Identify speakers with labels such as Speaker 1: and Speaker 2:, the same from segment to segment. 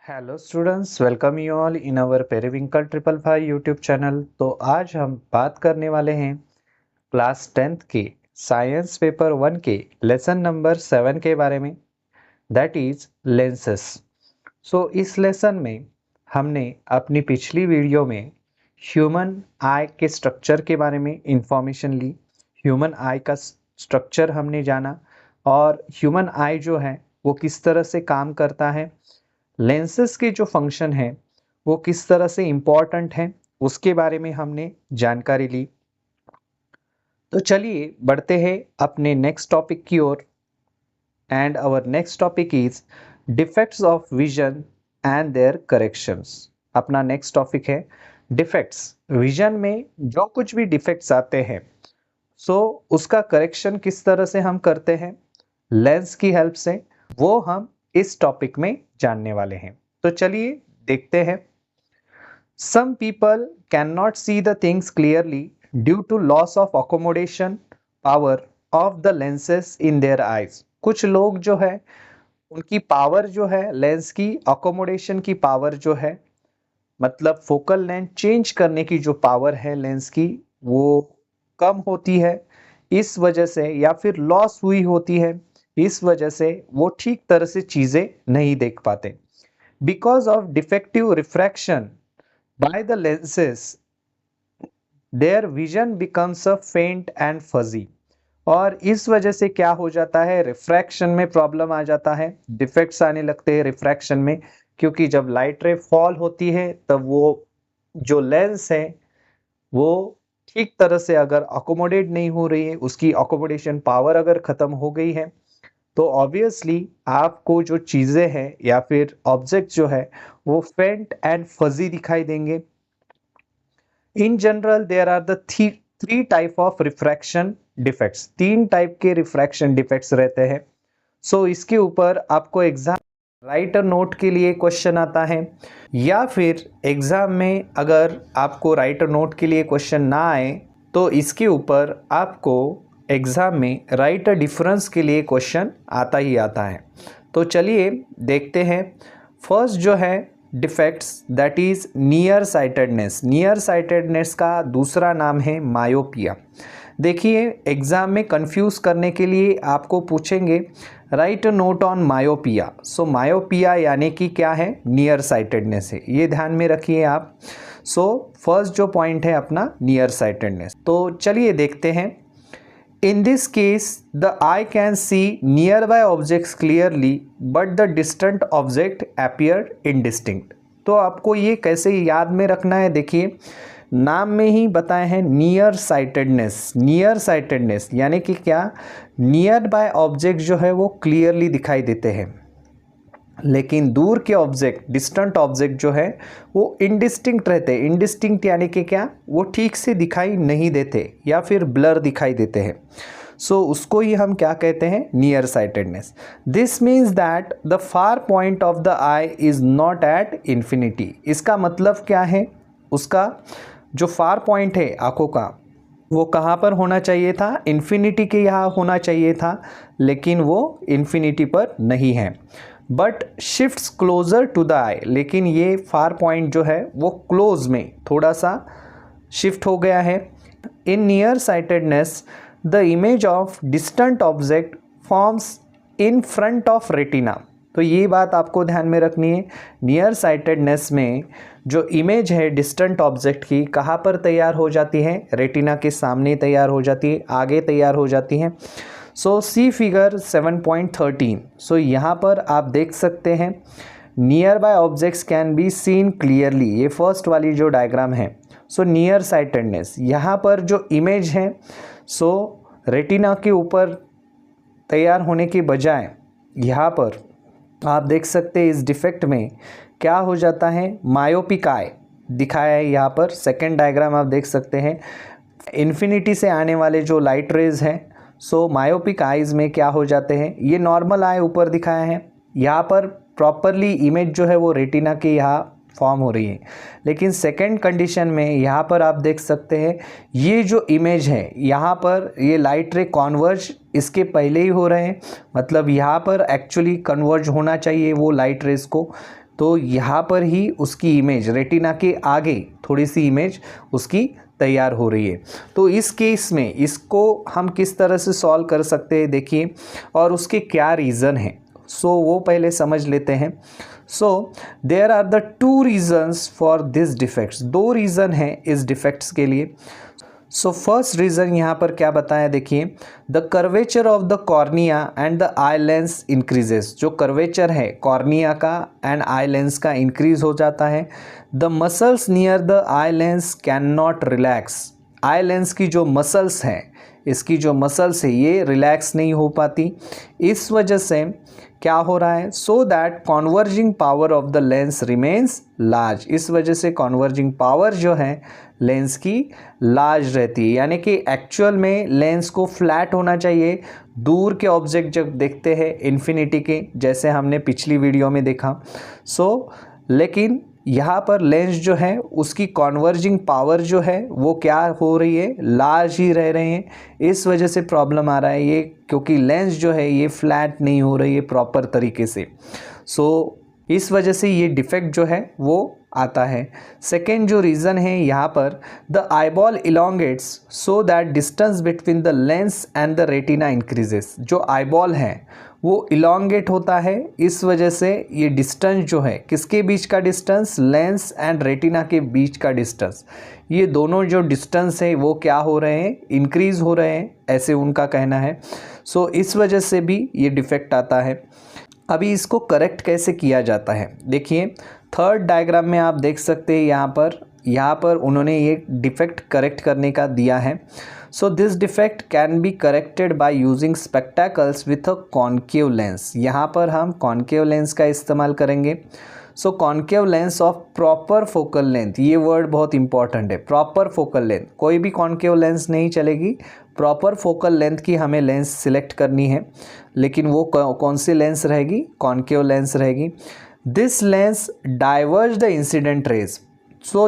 Speaker 1: Hello students, welcome you all in our periwinkle 555 YouTube channel. तो आज हम बात करने वाले हैं क्लास 10th के साइंस पेपर 1 के लेसन नंबर 7 के बारे में, दैट इज लेंसेस। सो इस लेसन में हमने अपनी पिछली वीडियो में ह्यूमन आई के स्ट्रक्चर के बारे में इंफॉर्मेशन ली। ह्यूमन आई का स्ट्रक्चर हमने जाना और ह्यूमन आई जो है वो किस तरह से काम करता है, लेंसेस के जो फंक्शन है वो किस तरह से इम्पॉर्टेंट है, उसके बारे में हमने जानकारी ली। तो चलिए बढ़ते हैं अपने नेक्स्ट टॉपिक की ओर। And our next topic is defects of vision and their corrections. अपना नेक्स्ट टॉपिक है डिफेक्ट्स। विजन में जो कुछ भी डिफेक्ट्स आते हैं सो उसका करेक्शन किस तरह से हम करते हैं लेंस की हेल्प से, वो हम इस टॉपिक में जानने वाले हैं। तो चलिए देखते हैं। Some people can not see the things clearly due to loss of accommodation power of the lenses in their eyes. कुछ लोग जो है उनकी पावर जो है लेंस की, अकोमोडेशन की पावर जो है, मतलब फोकल लेंथ चेंज करने की जो पावर है लेंस की वो कम होती है, इस वजह से, या फिर लॉस हुई होती है, इस वजह से वो ठीक तरह से चीजें नहीं देख पाते। Because of defective refraction by the lenses their vision becomes a फेंट एंड फजी। और इस वजह से क्या हो जाता है, रिफ्रैक्शन में प्रॉब्लम आ जाता है, डिफेक्ट्स आने लगते हैं रिफ्रैक्शन में, क्योंकि जब लाइट रे फॉल होती है तब वो जो लेंस है वो ठीक तरह से अगर अकोमोडेट नहीं हो रही है, उसकी अकोमोडेशन पावर अगर खत्म हो गई है, तो ऑब्वियसली आपको जो चीजें हैं या फिर ऑब्जेक्ट जो है वो फेंट एंड फजी दिखाई देंगे। In general there are the three type of refraction defects. तीन टाइप के रिफ्रैक्शन डिफेक्ट्स रहते हैं। सो इसके ऊपर आपको एग्जाम राइटर नोट के लिए क्वेश्चन आता है, या फिर एग्जाम में अगर आपको राइटर नोट के लिए क्वेश्चन ना आए तो इसके ऊपर आपको एग्जाम में राइट अ डिफरेंस के लिए क्वेश्चन आता ही आता है। तो चलिए देखते हैं। फर्स्ट जो है defects, that is near sightedness. Near sightedness का दूसरा नाम है मायोपिया। देखिए एग्जाम में कंफ्यूज करने के लिए आपको पूछेंगे right a note on myopia. So myopia यानी कि क्या है, नियर साइटेडनेस है, ये ध्यान में रखिए आप। सो फर्स्ट जो पॉइंट है अपना नियर साइटेडनेस। तो चलिए देखते हैं। In this case, the eye can see nearby objects clearly, but the distant object appear indistinct. तो आपको ये कैसे याद में रखना है, देखिए नाम में ही बताए हैं नियर साइटेडनेस। नियर साइटेडनेस यानी कि क्या, नियर बाय ऑब्जेक्ट जो है वो क्लियरली दिखाई देते हैं, लेकिन दूर के ऑब्जेक्ट, डिस्टेंट ऑब्जेक्ट जो है वो इनडिस्टिंक्ट रहते हैं। इनडिस्टिंक्ट यानी कि क्या, वो ठीक से दिखाई नहीं देते या फिर ब्लर दिखाई देते हैं। सो उसको ही हम क्या कहते हैं, near sightedness. This means that the far point of the I is not at infinity. इसका मतलब क्या है, उसका जो फार पॉइंट है आंखों का वो कहाँ पर होना चाहिए था, इन्फिनिटी के यहाँ होना चाहिए था, लेकिन वो इन्फिनिटी पर नहीं है। But shifts closer to the eye, लेकिन ये फार पॉइंट जो है वो क्लोज में थोड़ा सा शिफ्ट हो गया है। In near sightedness the image of distant object forms in front of retina. तो ये बात आपको ध्यान में रखनी है। नियर साइटेडनेस में जो इमेज है डिस्टेंट ऑब्जेक्ट की कहाँ पर तैयार हो जाती है, रेटिना के सामने तैयार हो जाती है, आगे तैयार हो जाती है। सो सी फिगर 7.13। सो यहाँ पर आप देख सकते हैं near by objects can be seen clearly, ये फर्स्ट वाली जो डायग्राम है। सो नियर साइटेडनेस, यहाँ पर जो इमेज है सो रेटिना के ऊपर तैयार होने के बजाय यहाँ पर आप देख सकते हैं इस डिफेक्ट में क्या हो जाता है, मायोपिक आई दिखाया है यहाँ पर। सेकेंड डायग्राम आप देख सकते हैं, इन्फिनिटी से आने वाले जो लाइट रेज हैं सो मायोपिक आइज में क्या हो जाते हैं, ये नॉर्मल आई ऊपर दिखाया है, यहाँ पर प्रॉपरली इमेज जो है वो रेटिना के यहाँ फॉर्म हो रही है। लेकिन सेकंड कंडीशन में यहाँ पर आप देख सकते हैं ये जो इमेज है यहाँ पर ये लाइट रे कॉन्वर्ज इसके पहले ही हो रहे हैं, मतलब यहाँ पर एक्चुअली कन्वर्ज होना चाहिए वो लाइट रेस को, तो यहाँ पर ही उसकी इमेज रेटिना के आगे थोड़ी सी इमेज उसकी तैयार हो रही है। तो इस केस में इसको हम किस तरह से सॉल्व कर सकते हैं देखिए, और उसके क्या रीज़न है सो वो पहले समझ लेते हैं। So there are the two reasons for this defects, दो रीज़न हैं इस डिफेक्ट्स के लिए। सो फर्स्ट रीज़न यहाँ पर क्या बताया देखिए, the curvature of the cornea and the eye lens increases, जो कर्वेचर है कॉर्निया का एंड आई लेंस का इंक्रीज हो जाता है। The muscles near the eye lens can not relax, eye lens की जो मसल्स हैं, इसकी जो मसल्स है ये रिलैक्स नहीं हो पाती, इस वजह से क्या हो रहा है, so that converging power of the lens remains large, इस वजह से कॉन्वर्जिंग पावर जो है लेंस की लार्ज रहती है, यानी कि एक्चुअल में लेंस को फ्लैट होना चाहिए। दूर के ऑब्जेक्ट जब देखते हैं इन्फिनिटी के, जैसे हमने पिछली वीडियो में देखा, लेकिन यहाँ पर लेंस जो है उसकी कॉन्वर्जिंग पावर जो है वो क्या हो रही है, लार्ज ही रह रहे हैं, इस वजह से प्रॉब्लम आ रहा है ये, क्योंकि लेंस जो है ये फ्लैट नहीं हो रही है प्रॉपर तरीके से। इस वजह से ये डिफेक्ट जो है वो आता है। सेकेंड जो रीज़न है यहाँ पर, the eyeball elongates so that distance between the lens and the retina increases, जो आईबॉल है वो इलोंगेट होता है, इस वजह से ये डिस्टेंस जो है किसके बीच का डिस्टेंस, लेंस एंड रेटिना के बीच का डिस्टेंस, ये दोनों जो डिस्टेंस है वो क्या हो रहे हैं, इंक्रीज़ हो रहे हैं, ऐसे उनका कहना है। इस वजह से भी ये डिफेक्ट आता है। अभी इसको करेक्ट कैसे किया जाता है देखिए, थर्ड डायग्राम में आप देख सकते हैं यहाँ पर उन्होंने ये डिफेक्ट करेक्ट करने का दिया है। So this defect can be corrected by using spectacles with a concave lens, यहाँ पर हम कॉन्केव लेंस का इस्तेमाल करेंगे। Concave lens of proper focal length, ये वर्ड बहुत इंपॉर्टेंट है, प्रॉपर फोकल लेंथ, कोई भी कॉन्केव लेंस नहीं चलेगी, प्रॉपर फोकल लेंथ की हमें लेंस सिलेक्ट करनी है, लेकिन वो कौन सी लेंस रहेगी, कॉन्केव लेंस रहेगी। This lens diverge the incident raise,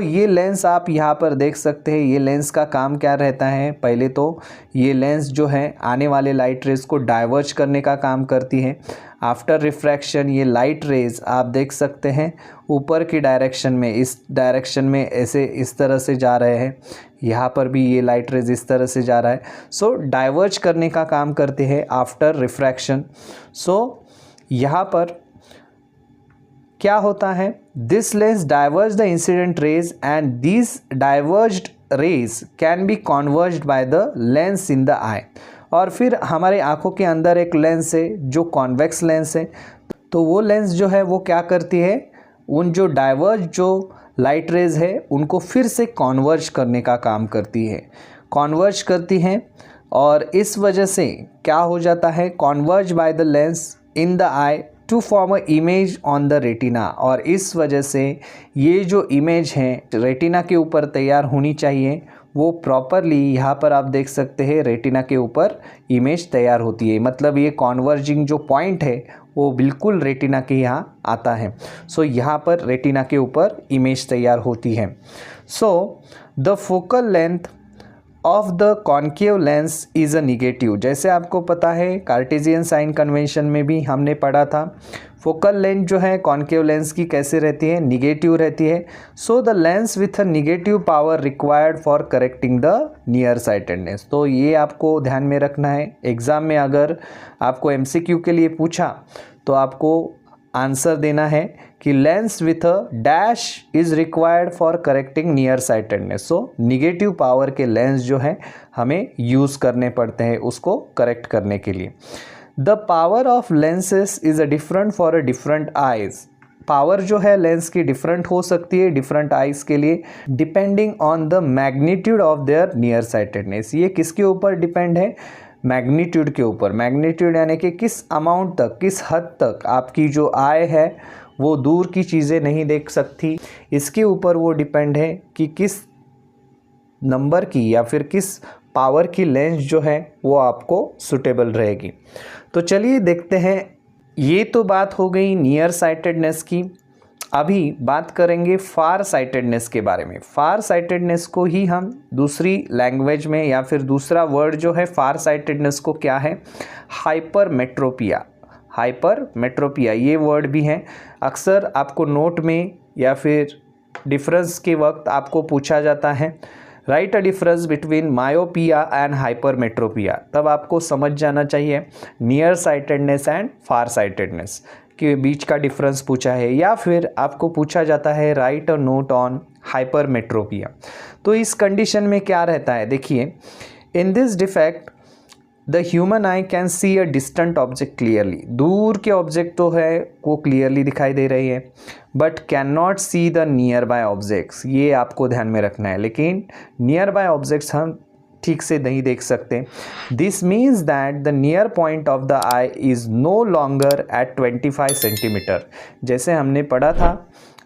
Speaker 1: ये लेंस आप यहाँ पर देख सकते हैं, ये लेंस का काम क्या रहता है, पहले तो ये लेंस जो है आने वाले लाइट रेज को डाइवर्ज करने का काम करती है। आफ्टर रिफ्रैक्शन ये लाइट रेज आप देख सकते हैं ऊपर की डायरेक्शन में, इस डायरेक्शन में ऐसे इस तरह से जा रहे हैं, यहाँ पर भी ये लाइट रेज इस तरह से जा रहा है, डाइवर्ज करने का काम करते हैं आफ्टर रिफ्रैक्शन। यहाँ पर क्या होता है, this lens diverge the incident rays and this diverged rays can be converged by the lens in the eye, और फिर हमारे आंखों के अंदर एक लेंस है जो कॉन्वेक्स लेंस है, तो वो लेंस जो है वो क्या करती है, उन जो डाइवर्ज जो लाइट रेज है उनको फिर से कॉन्वर्ज करने का काम करती है, कॉन्वर्ज करती हैं, और इस वजह से क्या हो जाता है, converge by the lens in the eye to form a image on the retina, और इस वजह से ये जो इमेज है रेटिना के ऊपर तैयार होनी चाहिए वो प्रॉपरली यहाँ पर आप देख सकते हैं रेटिना के ऊपर इमेज तैयार होती है, मतलब ये कॉन्वर्जिंग जो पॉइंट है वो बिल्कुल रेटिना के यहाँ आता है। यहाँ पर रेटिना के ऊपर इमेज तैयार होती है। The focal length of the concave lens is a negative, जैसे आपको पता है कार्टेशियन साइन कन्वेंशन में भी हमने पढ़ा था, फोकल लेंथ जो है कॉन्केव लेंस की कैसे रहती है, निगेटिव रहती है। The lens with a negative power required for correcting the near sightedness, तो ये आपको ध्यान में रखना है। एग्ज़ाम में अगर आपको MCQ के लिए पूछा तो आपको आंसर देना है कि lens with a dash is required for correcting near sightedness, negative power के लेंस जो है हमें यूज़ करने पड़ते हैं उसको करेक्ट करने के लिए। The power of lenses is a different for a different eyes, power जो है लेंस की डिफरेंट हो सकती है डिफरेंट आइज़ के लिए, depending on the magnitude of their near sightedness, ये किसके ऊपर डिपेंड है, मैग्नीट्यूड के ऊपर, मैग्नीट्यूड यानी कि किस अमाउंट तक, किस हद तक आपकी जो आई है वो दूर की चीज़ें नहीं देख सकती, इसके ऊपर वो डिपेंड है कि किस नंबर की या फिर किस पावर की लेंस जो है वो आपको सुटेबल रहेगी। तो चलिए देखते हैं, ये तो बात हो गई नियर साइटेडनेस की। अभी बात करेंगे फार साइटेडनेस के बारे में। फार साइटेडनेस को ही हम दूसरी लैंग्वेज में या फिर दूसरा वर्ड जो है फार साइटेडनेस को क्या है, हाइपरमेट्रोपिया। हाइपरमेट्रोपिया ये वर्ड भी है। अक्सर आपको नोट में या फिर डिफरेंस के वक्त आपको पूछा जाता है right a difference between myopia and hypermetropia, तब आपको समझ जाना चाहिए near sightedness and far sightedness के बीच का डिफरेंस पूछा है, या फिर आपको पूछा जाता है right a note on hypermetropia. तो इस कंडीशन में क्या रहता है, देखिए, in this defect the human I can see a distant object clearly. दूर के ऑब्जेक्ट तो है वो क्लियरली दिखाई दे रही है, but can not see the near by objects, ये आपको ध्यान में रखना है। लेकिन नियर बाय ऑब्जेक्ट्स हम ठीक से नहीं देख सकते। This means that the near point of the eye is no longer at 25 centimetre. जैसे हमने पढ़ा था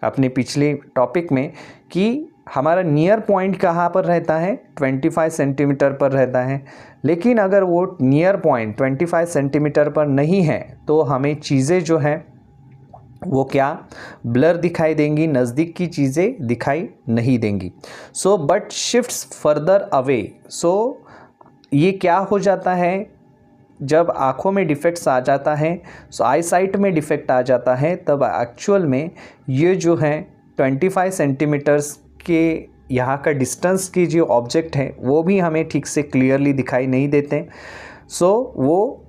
Speaker 1: अपने पिछले टॉपिक में कि हमारा नियर पॉइंट कहाँ पर रहता है, 25 सेंटीमीटर पर रहता है। लेकिन अगर वो नियर पॉइंट 25 सेंटीमीटर पर नहीं है तो हमें चीज़ें जो हैं वो क्या, ब्लर दिखाई देंगी, नज़दीक की चीज़ें दिखाई नहीं देंगी। So but shifts further away. So ये क्या हो जाता है, जब आँखों में डिफेक्ट्स आ जाता है, सो आई साइट में डिफेक्ट आ जाता है, तब एक्चुअल में ये जो है 25 सेंटीमीटर्स के यहाँ का डिस्टेंस की जो ऑब्जेक्ट है वो भी हमें ठीक से क्लियरली दिखाई नहीं देते। सो वो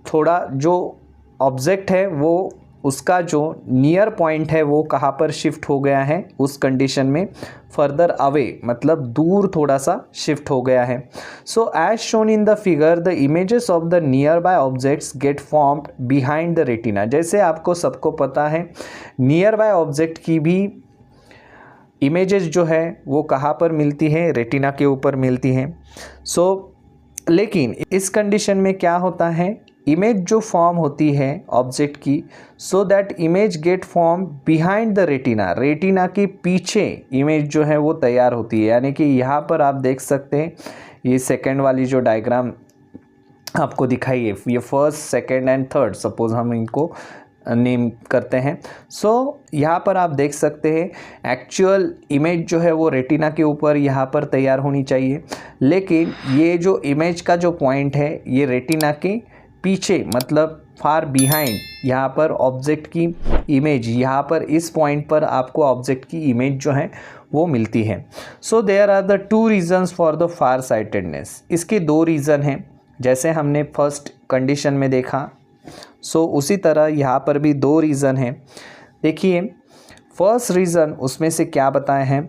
Speaker 1: थोड़ा जो ऑब्जेक्ट है वो उसका जो नियर पॉइंट है वो कहाँ पर शिफ्ट हो गया है, उस कंडीशन में फर्दर अवे मतलब दूर थोड़ा सा शिफ्ट हो गया है। So as shown in the figure the images of the near by objects get formed behind the retina. जैसे आपको सबको पता है नियर बाय ऑब्जेक्ट की भी इमेजेस जो है वो कहाँ पर मिलती है, रेटिना के ऊपर मिलती हैं। सो लेकिन इस कंडीशन में क्या होता है, इमेज जो फॉर्म होती है ऑब्जेक्ट की, so that image get form behind the retina. Retina के पीछे इमेज जो है वो तैयार होती है। यानी कि यहाँ पर आप देख सकते हैं ये सेकेंड वाली जो डायग्राम आपको दिखाई है, ये first, second and third, suppose हम इनको नेम करते हैं। सो यहाँ पर आप देख सकते हैं एक्चुअल इमेज जो है वो रेटिना के ऊपर यहाँ पर तैयार होनी चाहिए, लेकिन ये जो इमेज का जो पॉइंट है ये रेटिना के पीछे मतलब फार बिहाइंड, यहाँ पर ऑब्जेक्ट की इमेज, यहाँ पर इस पॉइंट पर आपको ऑब्जेक्ट की इमेज जो है वो मिलती है। So there are the two reasons for the far sightedness. इसके दो रीज़न हैं, जैसे हमने फर्स्ट कंडीशन में देखा। सो उसी तरह यहाँ पर भी दो रीज़न हैं। देखिए फर्स्ट रीज़न उसमें से क्या बताए हैं,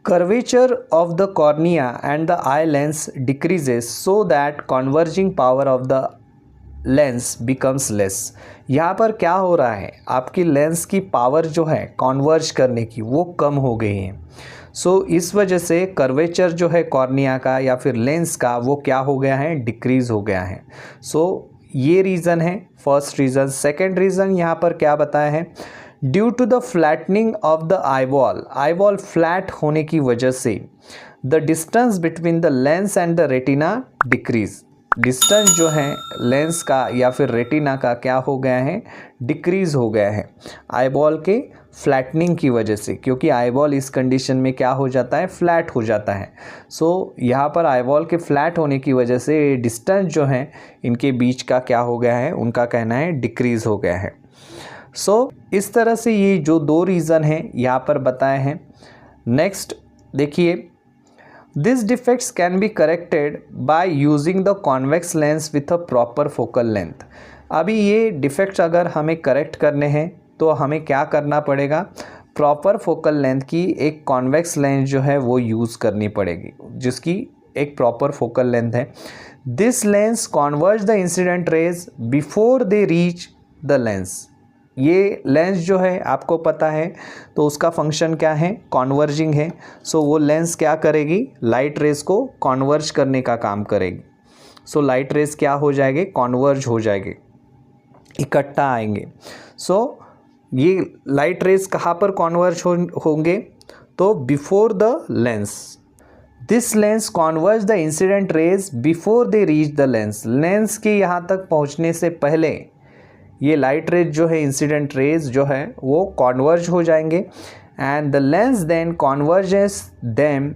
Speaker 1: curvature of the cornea and the eye lens decreases so that converging power of the lens becomes less. यहाँ पर क्या हो रहा है, आपकी लेंस की पावर जो है कॉन्वर्ज करने की वो कम हो गई है। सो इस वजह से कर्वेचर जो है कॉर्निया का या फिर लेंस का वो क्या हो गया है, डिक्रीज हो गया है। सो ये रीज़न है फर्स्ट रीज़न। सेकेंड रीज़न यहाँ पर क्या बताया है, due to the flattening of the eyeball, eyeball flat होने की वजह से the distance between the lens and the retina decrease. Distance जो है लेंस का या फिर रेटिना का क्या हो गया है, डिक्रीज हो गया है आईबॉल के फ्लैटनिंग की वजह से, क्योंकि आईबॉल इस कंडीशन में क्या हो जाता है, फ्लैट हो जाता है। सो यहाँ पर आईबॉल के फ्लैट होने की वजह से डिस्टेंस जो है इनके बीच का क्या हो गया है, उनका कहना है डिक्रीज हो गया है। सो इस तरह से ये जो दो रीज़न हैं यहाँ पर बताए हैं। नेक्स्ट देखिए, this defects can be corrected by using the convex lens with a proper focal length. अभी ये डिफेक्ट्स अगर हमें करेक्ट करने हैं तो हमें क्या करना पड़ेगा, प्रॉपर फोकल लेंथ की एक कॉन्वेक्स लेंस जो है वो यूज़ करनी पड़ेगी, जिसकी एक प्रॉपर फोकल लेंथ है। This lens converge the incident raise before they reach the lens. ये लेंस जो है आपको पता है तो उसका फंक्शन क्या है, कॉन्वर्जिंग है। सो वो लेंस क्या करेगी, लाइट रेज को कॉन्वर्ज करने का काम करेगी। सो लाइट रेज क्या हो जाएंगे, कॉन्वर्ज हो जाएंगे, इकट्ठा आएंगे। सो ये लाइट रेज कहाँ पर कॉन्वर्ज होंगे, तो before the lens. This lens converge the incident raise before they reach the lens. Lens के यहाँ तक पहुँचने से पहले ये लाइट रेज जो है, इंसिडेंट रेज जो है वो कॉन्वर्ज हो जाएंगे and the lens then converges them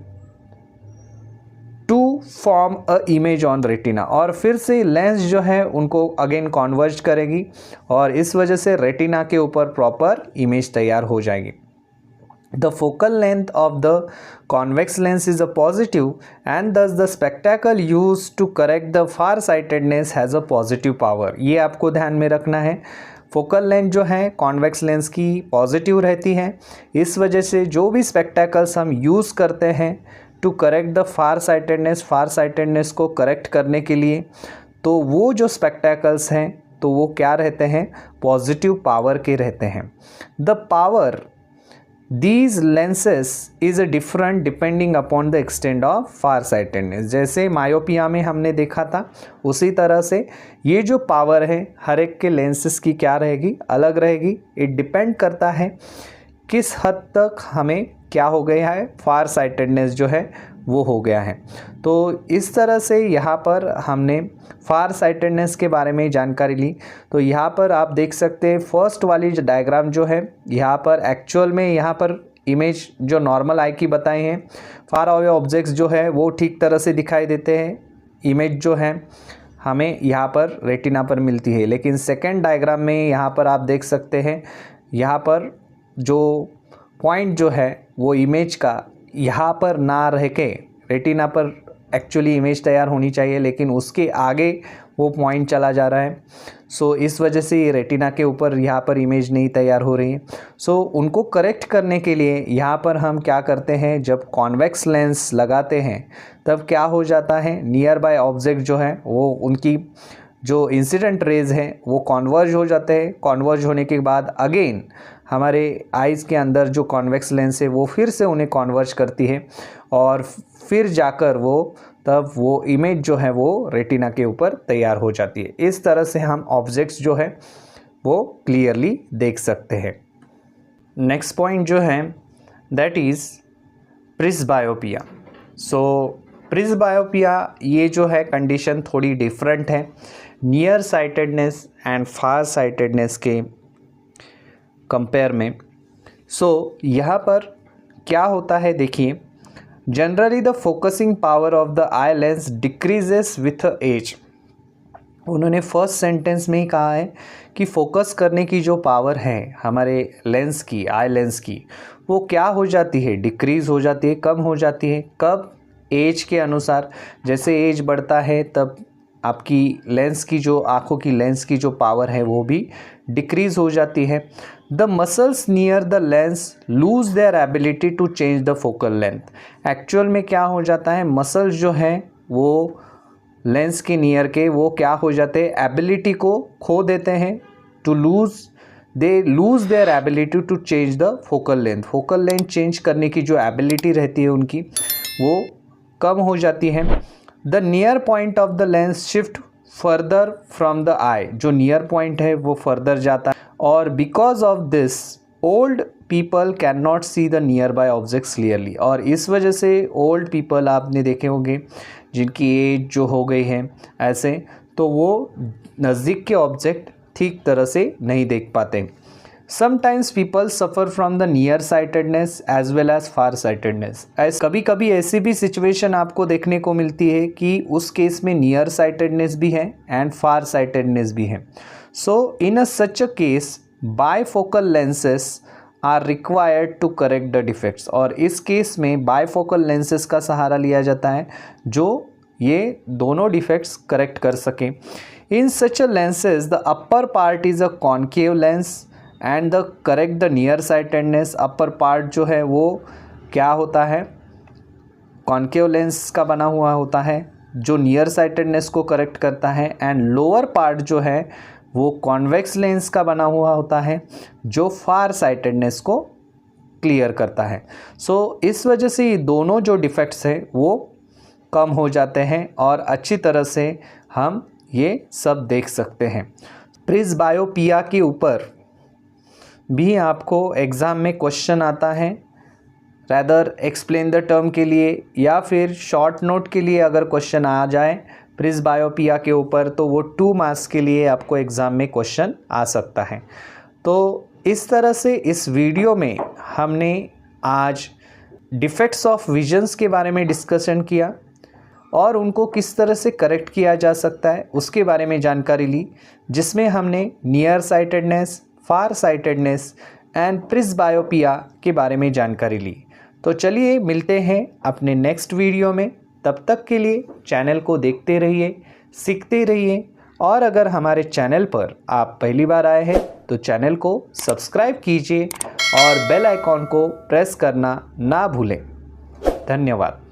Speaker 1: to form a image on retina, और फिर से लेंस जो है उनको अगेन कॉन्वर्ज करेगी और इस वजह से रेटिना के ऊपर प्रॉपर इमेज तैयार हो जाएगी। The focal length of the convex lens is a positive and thus the spectacle used to correct the far-sightedness has a positive power। ये आपको ध्यान में रखना है। फोकल लेंथ जो है कॉन्वेक्स लेंस की पॉजिटिव रहती है, इस वजह से जो भी स्पेक्टेकल्स हम यूज़ करते हैं to correct the far sightedness को करेक्ट करने के लिए, तो वो जो स्पेक्टेकल्स हैं तो वो क्या रहते हैं, पॉजिटिव पावर के रहते हैं। The power These lenses is a different depending upon the extent of far sightedness। जैसे मायोपिया में हमने देखा था उसी तरह से ये जो पावर है हर एक के लेंसेस की क्या रहेगी, अलग रहेगी। इट डिपेंड करता है किस हद तक हमें क्या हो गया है, फार साइटेडनेस जो है वो हो गया है। तो इस तरह से यहाँ पर हमने फार साइटेडनेस के बारे में जानकारी ली। तो यहाँ पर आप देख सकते हैं फर्स्ट वाली जो डायग्राम जो है यहाँ पर एक्चुअल में यहाँ पर इमेज जो नॉर्मल आई की बताई हैं, फार अवे ऑब्जेक्ट्स जो है वो ठीक तरह से दिखाई देते हैं, इमेज जो है हमें यहाँ पर रेटिना पर मिलती है। लेकिन सेकेंड डायग्राम में यहाँ पर आप देख सकते हैं यहाँ पर जो पॉइंट जो है वो इमेज का यहाँ पर ना रह के रेटिना पर एक्चुअली इमेज तैयार होनी चाहिए, लेकिन उसके आगे वो पॉइंट चला जा रहा है। सो इस वजह से ये रेटिना के ऊपर यहाँ पर इमेज नहीं तैयार हो रही है। सो उनको करेक्ट करने के लिए यहाँ पर हम क्या करते हैं, जब कॉन्वेक्स लेंस लगाते हैं तब क्या हो जाता है, नियर बाय ऑब्जेक्ट जो है वो उनकी जो इंसिडेंट रेज हैं वो कॉन्वर्ज हो जाते हैं। कॉन्वर्ज होने के बाद अगेन हमारे आइज़ के अंदर जो कॉन्वेक्स लेंस है वो फिर से उन्हें कॉन्वर्ज करती है और फिर जाकर तब वो इमेज जो है वो रेटिना के ऊपर तैयार हो जाती है। इस तरह से हम ऑब्जेक्ट्स जो है वो क्लियरली देख सकते हैं। नेक्स्ट पॉइंट जो है दैट इज़ प्रिस्बायोपिया। सो प्रिस्बायोपिया ये जो है कंडीशन थोड़ी डिफरेंट है near sightedness and far sightedness के कंपेयर में। सो यहाँ पर क्या होता है देखिए, generally the focusing power of the eye lens decreases with age. उन्होंने फर्स्ट सेंटेंस में ही कहा है कि फोकस करने की जो पावर है हमारे लेंस की, आई लेंस की, वो क्या हो जाती है, डिक्रीज़ हो जाती है, कम हो जाती है। कब, एज के अनुसार। जैसे एज बढ़ता है तब आपकी लेंस की जो आँखों की लेंस की जो पावर है वो भी डिक्रीज़ हो जाती है। The muscles near the lens lose their ability to change the focal length. Actual में क्या हो जाता है, मसल्स जो हैं वो लेंस के नियर के वो क्या हो जाते हैं, एबिलिटी को खो देते हैं। To they lose their ability to change the focal length. Focal length change करने की जो एबिलिटी रहती है उनकी वो कम हो जाती है। The near point of the lens shift further from the eye. जो नियर पॉइंट है वो फर्दर जाता है और because of this old people can not see the near by objects clearly. और इस वजह से ओल्ड पीपल आपने देखे होंगे जिनकी एज जो हो गई है ऐसे, तो वो नज़दीक के ऑब्जेक्ट ठीक तरह से नहीं देख पाते। Sometimes people suffer from the near sightedness as well as far sightedness. कभी कभी ऐसी भी सिचुएशन आपको देखने को मिलती है कि उस केस में नियर साइटेडनेस भी है एंड फार साइटेडनेस भी है। So in such a case bifocal lenses are required to correct the defects. और इस केस में बायफोकल लेंसेस का सहारा लिया जाता है जो ये दोनों डिफेक्ट्स करेक्ट कर सकें। In such a lenses the upper part is a concave lens and the correct the near sightedness. Upper part जो है वो क्या होता है, कॉन्केव लेंस का बना हुआ होता है जो नियर साइटेडनेस को करेक्ट करता है, एंड लोअर पार्ट जो है वो कॉन्वेक्स लेंस का बना हुआ होता है जो फार साइटेडनेस को क्लियर करता है। सो इस वजह से ये दोनों जो डिफेक्ट्स हैं वो कम हो जाते हैं और अच्छी तरह से हम ये सब देख सकते हैं। प्रिस्बायोपिया के ऊपर भी आपको एग्ज़ाम में क्वेश्चन आता है, रैदर एक्सप्लेन द टर्म के लिए या फिर शॉर्ट नोट के लिए अगर क्वेश्चन आ जाए प्रिस्बायोपिया के ऊपर, तो वो 2 मार्क्स के लिए आपको एग्ज़ाम में क्वेश्चन आ सकता है। तो इस तरह से इस वीडियो में हमने आज डिफेक्ट्स ऑफ विजन्स के बारे में डिस्कशन किया और उनको किस तरह से करेक्ट किया जा सकता है उसके बारे में जानकारी ली, जिसमें हमने nearsightedness, farsightedness and presbyopia के बारे में जानकारी ली। तो चलिए मिलते हैं अपने नेक्स्ट वीडियो में। तब तक के लिए चैनल को देखते रहिए, सीखते रहिए और अगर हमारे चैनल पर आप पहली बार आए हैं तो चैनल को सब्सक्राइब कीजिए और बेल आइकॉन को प्रेस करना ना भूलें। धन्यवाद।